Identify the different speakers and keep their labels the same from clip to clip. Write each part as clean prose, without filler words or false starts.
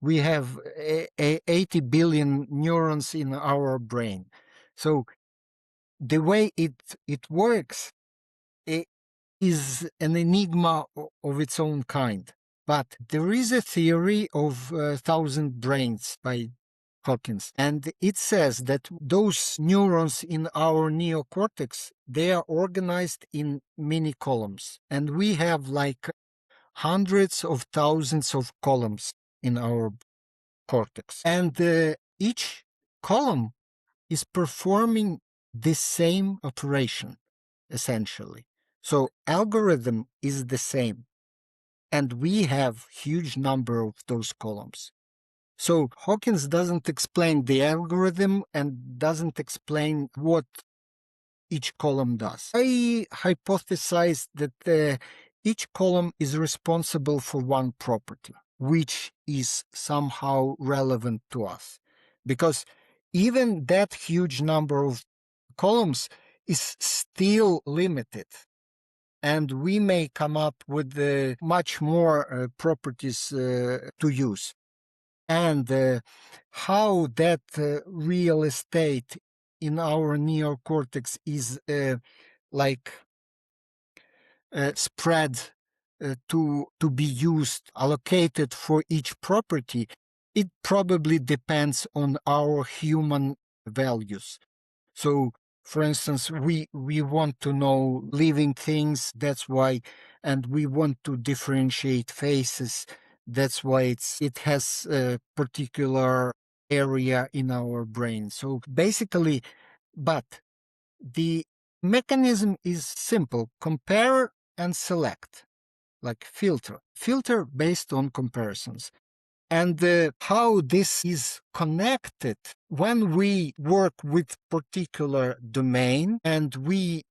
Speaker 1: we have 80 billion neurons in our brain. So the way it works is an enigma of its own kind. But there is a theory of 1,000 brains by Hawkins, and it says that those neurons in our neocortex, they are organized in mini columns, and we have like hundreds of thousands of columns in our cortex, and each column is performing the same operation, essentially. So algorithm is the same, and we have huge number of those columns. So Hawkins doesn't explain the algorithm and doesn't explain what each column does. I hypothesized that each column is responsible for one property, which is somehow relevant to us. Because even that huge number of columns is still limited. And we may come up with much more properties to use. And how that real estate in our neocortex is like spread to be used, allocated for each property, it probably depends on our human values. So, for instance, we want to know living things, that's why, and we want to differentiate faces, that's why it has a particular area in our brain. So basically, but the mechanism is simple: compare and select, like filter based on comparisons. And how this is connected when we work with particular domain and we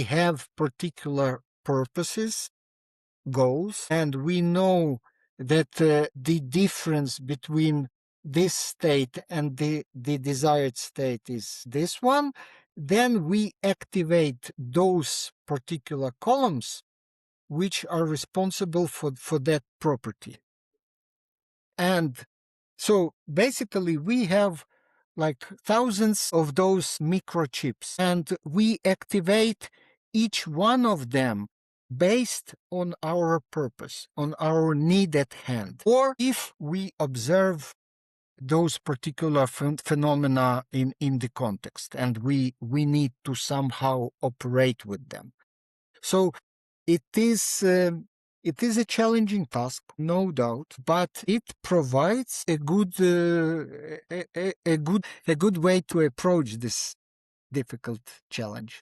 Speaker 1: have particular purposes, goals, and we know that the difference between this state and the desired state is this one, then we activate those particular columns which are responsible for that property. And so basically we have like thousands of those microchips, and we activate each one of them based on our purpose, on our need at hand, or if we observe those particular phenomena in the context and we need to somehow operate with them. So it is a challenging task, no doubt, but it provides a good a good way to approach this difficult challenge.